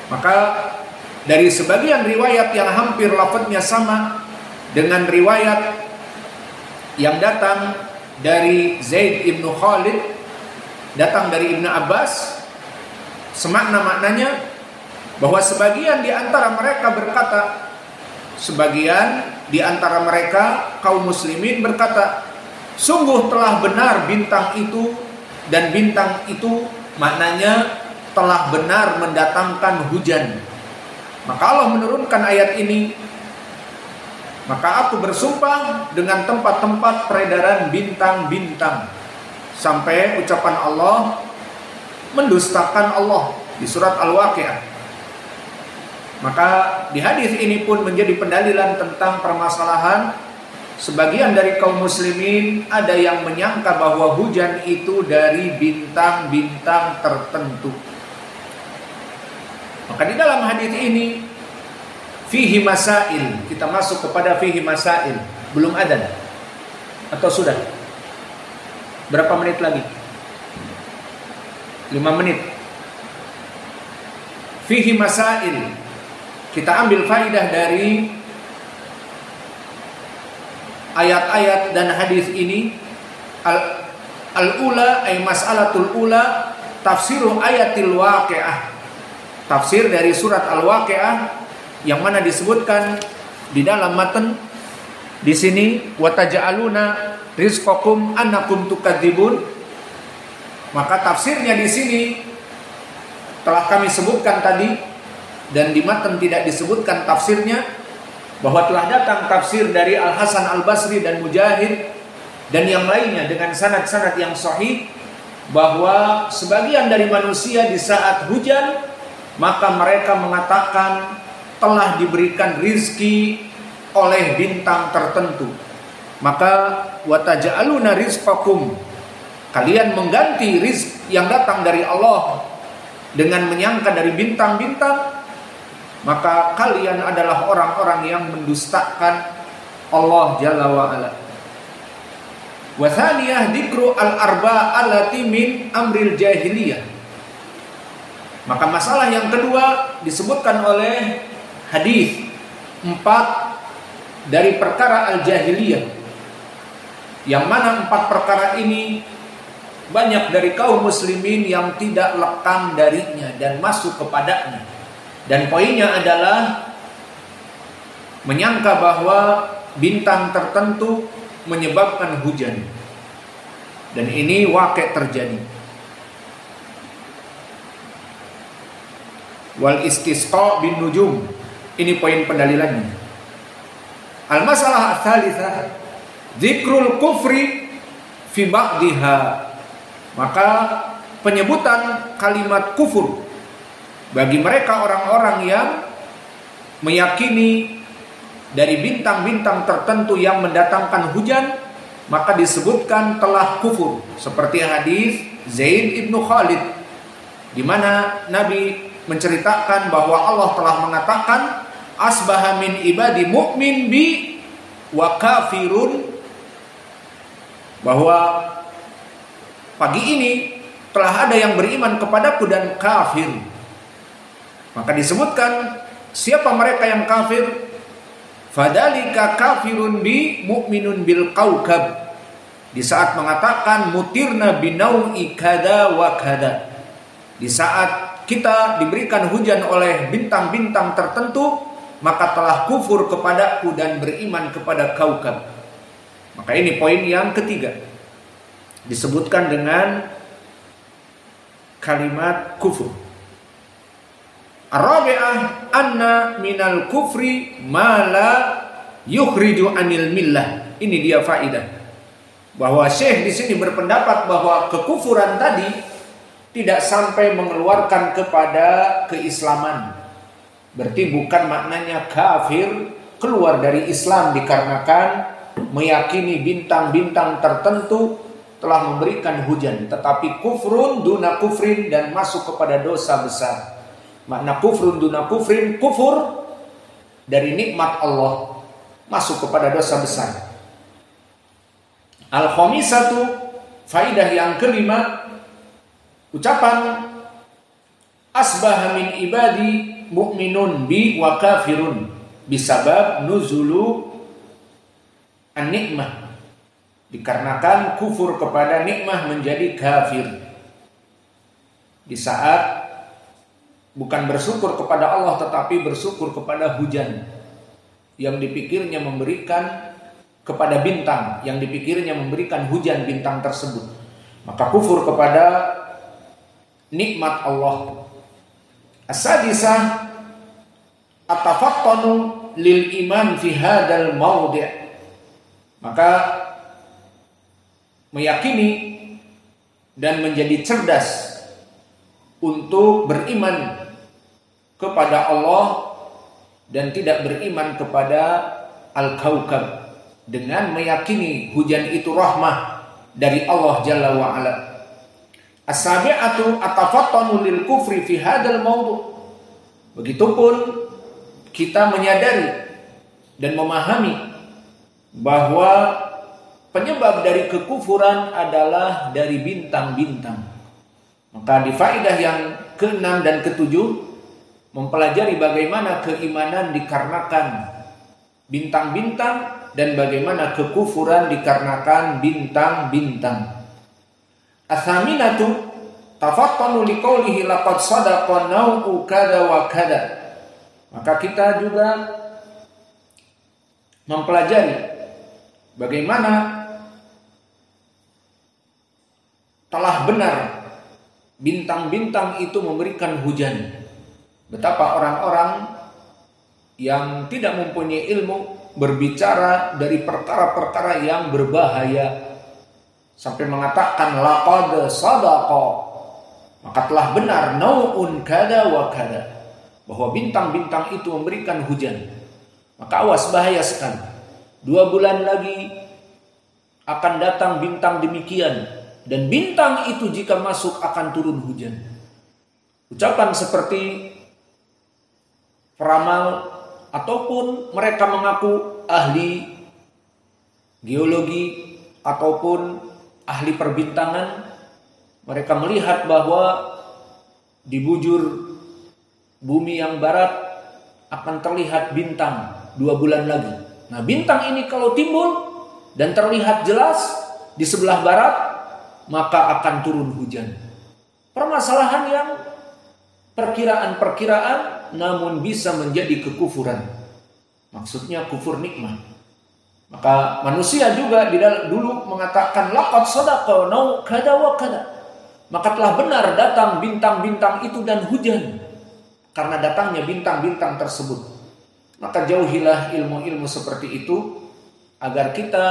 Maka dari sebagian riwayat yang hampir lafadznya sama dengan riwayat yang datang dari Zaid ibnu Khalid, datang dari Ibnu Abbas, semakna-maknanya bahwa sebagian di antara mereka berkata, sebagian di antara mereka kaum muslimin berkata, sungguh telah benar bintang itu, dan bintang itu maknanya telah benar mendatangkan hujan. Maka Allah menurunkan ayat ini, maka aku bersumpah dengan tempat-tempat peredaran bintang-bintang, sampai ucapan Allah mendustakan Allah di surat Al-Waqiah. Maka di hadis ini pun menjadi pendalilan tentang permasalahan sebagian dari kaum muslimin ada yang menyangka bahwa hujan itu dari bintang-bintang tertentu. Maka di dalam hadis ini fihi masail, kita masuk kepada fihi masail. Belum adzan atau sudah? Berapa menit lagi? 5 menit. Fihi masail. Kita ambil faidah dari ayat-ayat dan hadis ini. Al-ula ay mas'alatul ula tafsiru ayatil waqi'ah. Tafsir dari surat Al-Waqi'ah yang mana disebutkan di dalam matan di sini wa taj'aluna rizqakum annakum tukadzibun. Maka tafsirnya di sini telah kami sebutkan tadi, dan di matan tidak disebutkan tafsirnya, bahwa telah datang tafsir dari Al-Hasan Al-Basri dan Mujahid dan yang lainnya dengan sanad-sanad yang sahih, bahwa sebagian dari manusia di saat hujan maka mereka mengatakan telah diberikan rizki oleh bintang tertentu. Maka wataja'aluna rizqakum, kalian mengganti rizki yang datang dari Allah dengan menyangka dari bintang-bintang, maka kalian adalah orang-orang yang mendustakan Allah Jalla wa'ala. Wa thaniyah dzikru al-arba' allati min amril jahiliyah. Maka masalah yang kedua disebutkan oleh hadis 4 dari perkara al-jahiliyah, yang mana 4 perkara ini banyak dari kaum muslimin yang tidak lekang darinya dan masuk kepadanya. Dan poinnya adalah menyangka bahwa bintang tertentu menyebabkan hujan. Dan ini waqi' terjadi. Wal istisqa bin nujum. Ini poin pendalilannya. Al-masalah ats-tsalitsah dzikrul kufri fi ba'diha. Maka penyebutan kalimat kufur bagi mereka orang-orang yang meyakini dari bintang-bintang tertentu yang mendatangkan hujan, maka disebutkan telah kufur, seperti hadis Zaid ibnu Khalid, di mana Nabi menceritakan bahwa Allah telah mengatakan asbaha min ibadi mu'min bi wa kafirun, bahwa pagi ini telah ada yang beriman kepadaku dan kafir. Maka disebutkan siapa mereka yang kafir? Fadalika kafirun bi mu'minun bil kaukab. Di saat mengatakan mutirna binau'i kada wa kada. Di saat kita diberikan hujan oleh bintang-bintang tertentu, maka telah kufur kepadaku dan beriman kepada kaukab. Maka ini poin yang ketiga, disebutkan dengan kalimat kufur. Ar-rabi'ah anna minal kufri ma la yukhriju anil millah. Ini dia faidah, bahwa Syekh di sini berpendapat bahwa kekufuran tadi tidak sampai mengeluarkan kepada keislaman. Berarti bukan maknanya kafir keluar dari Islam dikarenakan meyakini bintang-bintang tertentu telah memberikan hujan, tetapi kufrun duna kufrin, dan masuk kepada dosa besar. Makna kufrun duna kufrin, kufur dari nikmat Allah, masuk kepada dosa besar. Al-khamisatu, faidah yang kelima, ucapan asbaha min ibadi mu'minun bi wa kafirun bisabab nuzulu an-nikmah. Dikarenakan kufur kepada nikmah menjadi kafir. Di saat bukan bersyukur kepada Allah tetapi bersyukur kepada hujan yang dipikirnya memberikan, kepada bintang yang dipikirnya memberikan hujan bintang tersebut, maka kufur kepada nikmat Allah. As-sadisah atafattanu lil iman fi hadzal mawdi'. Maka meyakini dan menjadi cerdas untuk beriman kepada Allah dan tidak beriman kepada al-kaukab, dengan meyakini hujan itu rahmah dari Allah Jalla wa Ala. As-sabi'atu atafattanu lil kufri fi hadzal mawdu'. Begitupun kita menyadari dan memahami bahwa penyebab dari kekufuran adalah dari bintang-bintang. Maka di faedah yang ke-6 dan ke-7 mempelajari bagaimana keimanan dikarenakan bintang-bintang dan bagaimana kekufuran dikarenakan bintang-bintang. As-saminatu tafattanu liqaulihi laqad sadaqa nau'u kada wa kada. Maka kita juga mempelajari bagaimana telah benar bintang-bintang itu memberikan hujan. Betapa orang-orang yang tidak mempunyai ilmu berbicara dari perkara-perkara yang berbahaya sampai mengatakan laqad sadaqa, maka telah benar nau'un kada wa kada, bahwa bintang-bintang itu memberikan hujan. Maka awas, bahaya sekali. 2 bulan lagi akan datang bintang demikian, dan bintang itu jika masuk akan turun hujan. Ucapan seperti peramal ataupun mereka mengaku ahli geologi ataupun ahli perbintangan, mereka melihat bahwa di bujur bumi yang barat akan terlihat bintang 2 bulan lagi. Nah, bintang ini kalau timbul dan terlihat jelas di sebelah barat, maka akan turun hujan. Permasalahan yang perkiraan-perkiraan namun bisa menjadi kekufuran. Maksudnya kufur nikmat. Maka manusia juga dulu mengatakan laqad sadaqa nau kada wa kada. Maka telah benar datang bintang-bintang itu dan hujan karena datangnya bintang-bintang tersebut. Maka jauhilah ilmu-ilmu seperti itu agar kita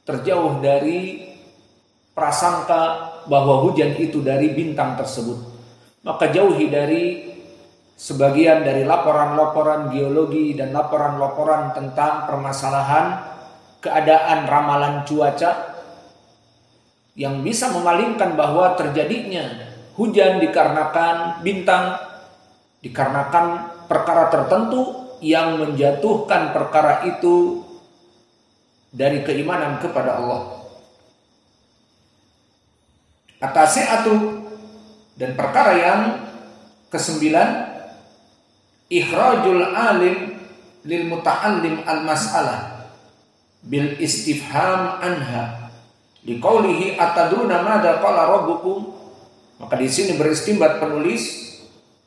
terjauh dari prasangka bahwa hujan itu dari bintang tersebut. Maka jauhi dari sebagian dari laporan-laporan geologi dan laporan-laporan tentang permasalahan keadaan ramalan cuaca yang bisa memalingkan bahwa terjadinya hujan dikarenakan bintang, dikarenakan perkara tertentu yang menjatuhkan perkara itu dari keimanan kepada Allah. At-tasi'atu, dan perkara yang ke-9, ikhrajul alim lil muta'allim al-mas'alah bil istifham anha liqaulihi atadruna madza qala rabbukum. Maka di sini beristimbat penulis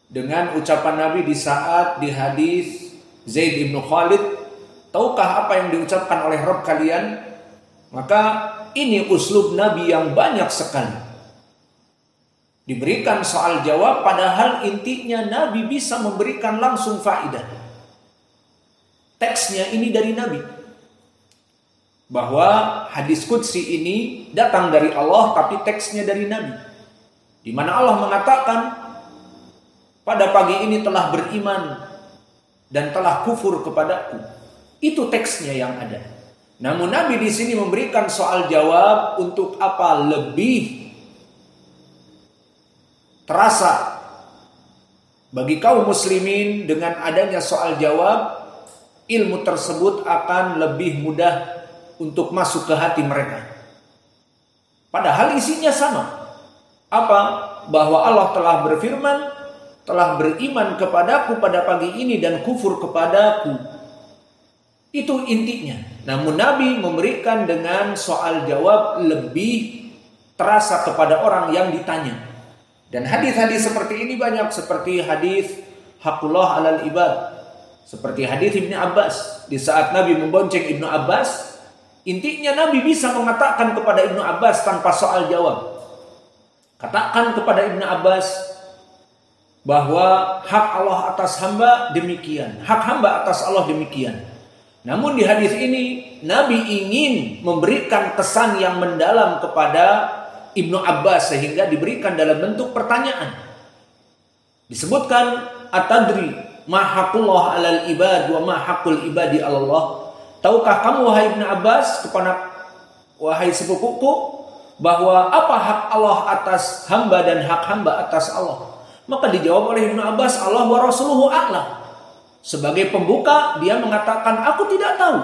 dengan ucapan Nabi di saat di hadis Zaid bin Khalid, tahukah apa yang diucapkan oleh Rabb kalian? Maka ini uslub Nabi yang banyak sekali. Diberikan soal jawab, padahal intinya Nabi bisa memberikan langsung faidah. Teksnya ini dari Nabi, bahwa hadis qudsi ini datang dari Allah, tapi teksnya dari Nabi, di mana Allah mengatakan pada pagi ini telah beriman dan telah kufur kepadaku. Itu teksnya yang ada. Namun Nabi di sini memberikan soal jawab untuk apa? Lebih terasa bagi kaum muslimin dengan adanya soal jawab, ilmu tersebut akan lebih mudah untuk masuk ke hati mereka. Padahal isinya sama. Apa? Bahwa Allah telah berfirman, telah beriman kepadaku pada pagi ini dan kufur kepadaku. Itu intinya. Namun Nabi memberikan dengan soal jawab lebih terasa kepada orang yang ditanya. Dan hadis-hadis seperti ini banyak, seperti hadis haqqullah alal ibad, seperti hadis Ibnu Abbas. Di saat Nabi membonceng Ibnu Abbas, intinya Nabi bisa mengatakan kepada Ibnu Abbas tanpa soal jawab. Katakan kepada Ibnu Abbas bahwa hak Allah atas hamba demikian, hak hamba atas Allah demikian. Namun di hadis ini Nabi ingin memberikan kesan yang mendalam kepada Ibnu Abbas sehingga diberikan dalam bentuk pertanyaan. Disebutkan atadri ma haqqullah alal ibad wa ma haqqul ibadi Allah. Tahukah kamu wahai Ibnu Abbas, kepada wahai sepupuku, bahwa apa hak Allah atas hamba dan hak hamba atas Allah? Maka dijawab oleh Ibnu Abbas, Allah wa rasuluhu a'lam. Sebagai pembuka dia mengatakan aku tidak tahu.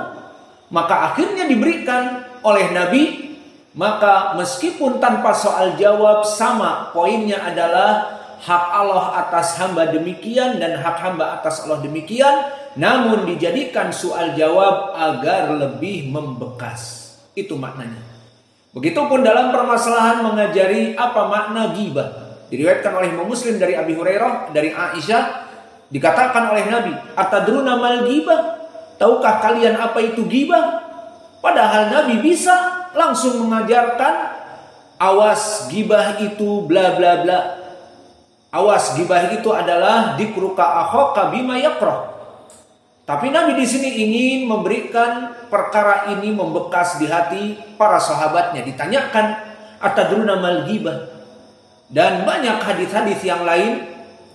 Maka akhirnya diberikan oleh Nabi. Maka meskipun tanpa soal jawab, sama poinnya adalah hak Allah atas hamba demikian dan hak hamba atas Allah demikian. Namun dijadikan soal jawab agar lebih membekas. Itu maknanya. Begitupun dalam permasalahan mengajari apa makna ghibah. Diriwayatkan oleh Imam Muslim dari Abi Hurairah, dari Aisyah, dikatakan oleh Nabi, atadruna mal ghibah? Tahukah kalian apa itu ghibah? Padahal Nabi bisa langsung mengajarkan, awas ghibah itu bla bla bla. Awas ghibah itu adalah dikruka akhaka bima yakrah. Tapi Nabi di sini ingin memberikan perkara ini membekas di hati para sahabatnya. Ditanyakan, atadruna mal ghibah? Dan banyak hadis-hadis yang lain,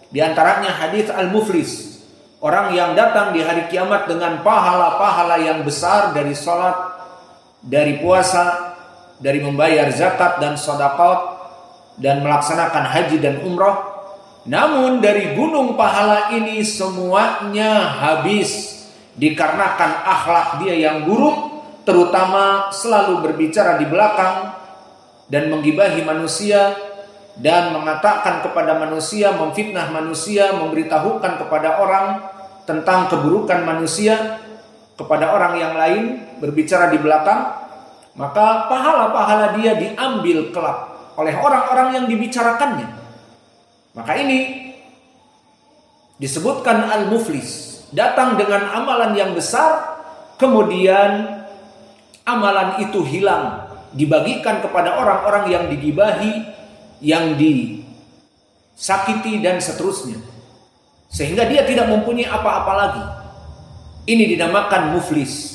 di antaranya hadis al-muflis, orang yang datang di hari kiamat dengan pahala-pahala yang besar dari sholat, dari puasa, dari membayar zakat dan sedekah, dan melaksanakan haji dan umrah. Namun dari gunung pahala ini semuanya habis dikarenakan akhlak dia yang buruk, terutama selalu berbicara di belakang dan menggibahi manusia dan mengatakan kepada manusia, memfitnah manusia, memberitahukan kepada orang tentang keburukan manusia kepada orang yang lain, berbicara di belakang. Maka pahala-pahala dia diambil kelak oleh orang-orang yang dibicarakannya. Maka ini disebutkan al-muflis, datang dengan amalan yang besar, kemudian amalan itu hilang, dibagikan kepada orang-orang yang digibahi, yang disakiti dan seterusnya, sehingga dia tidak mempunyai apa-apa lagi. Ini dinamakan muflis.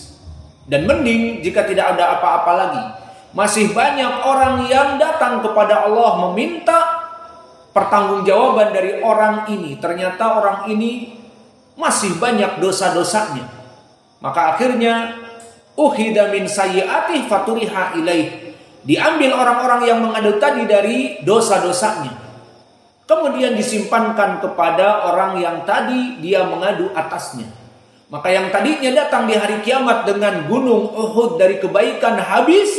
Dan mending jika tidak ada apa-apa lagi. Masih banyak orang yang datang kepada Allah meminta pertanggungjawaban dari orang ini. Ternyata orang ini masih banyak dosa-dosanya. Maka akhirnya uhida min sayyi'atih faturiha ilaih. Diambil orang-orang yang mengadu tadi dari dosa-dosanya. Kemudian disimpankan kepada orang yang tadi dia mengadu atasnya. Maka yang tadinya datang di hari kiamat dengan gunung Uhud dari kebaikan habis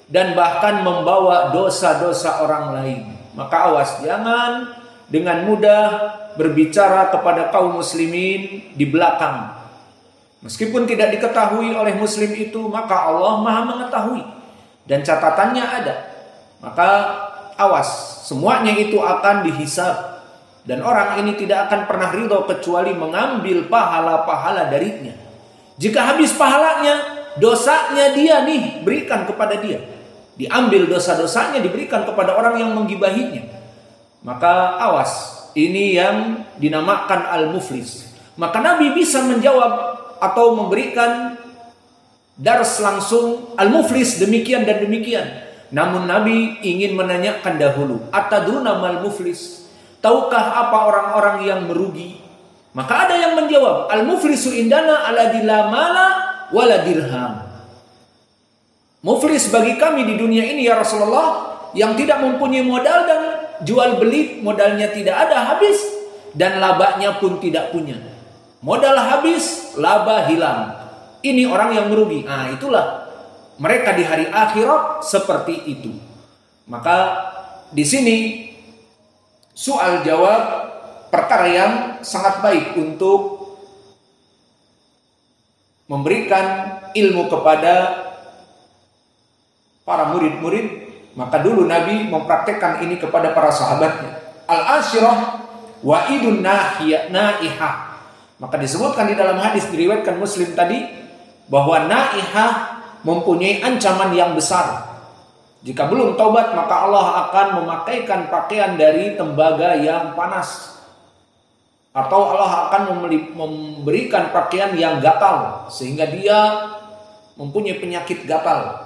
dan bahkan membawa dosa-dosa orang lain. Maka awas, jangan dengan mudah berbicara kepada kaum muslimin di belakang. Meskipun tidak diketahui oleh muslim itu, maka Allah Maha mengetahui dan catatannya ada. Maka awas, semuanya itu akan dihisab. Dan orang ini tidak akan pernah ridho kecuali mengambil pahala-pahala darinya. Jika habis pahalanya, dosanya dia nih berikan kepada dia. Diambil dosa-dosanya diberikan kepada orang yang menggibahinya. Maka awas, ini yang dinamakan al-muflis. Maka Nabi bisa menjawab atau memberikan dars langsung al-muflis demikian dan demikian. Namun Nabi ingin menanyakan dahulu, atadruna mal muflis? Tahukah apa orang-orang yang merugi? Maka ada yang menjawab, al-muflisu indana alladzi la mala wala dirham. Muflis bagi kami di dunia ini ya Rasulullah, yang tidak mempunyai modal dan jual beli modalnya tidak ada, habis, dan labanya pun tidak punya. Modal habis, laba hilang. Ini orang yang merugi. Nah, itulah mereka di hari akhirat seperti itu. Maka di sini soal jawab perkara yang sangat baik untuk memberikan ilmu kepada para murid-murid. Maka dulu Nabi mempraktekkan ini kepada para sahabatnya. Al-ashirah wa'idun naihah. Maka disebutkan di dalam hadis diriwayatkan Muslim tadi bahwa naihah mempunyai ancaman yang besar. Jika belum taubat maka Allah akan memakaikan pakaian dari tembaga yang panas, atau Allah akan memberikan pakaian yang gatal sehingga dia mempunyai penyakit gatal.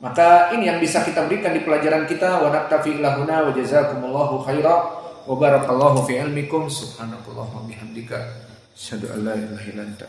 Maka ini yang bisa kita berikan di pelajaran kita. Wa naktafi ilahuna wa jazakumullahu khairan wa barakallahu fi ilmikum. Subhanallah wa bihamdika asyhadu an la ilaha illa anta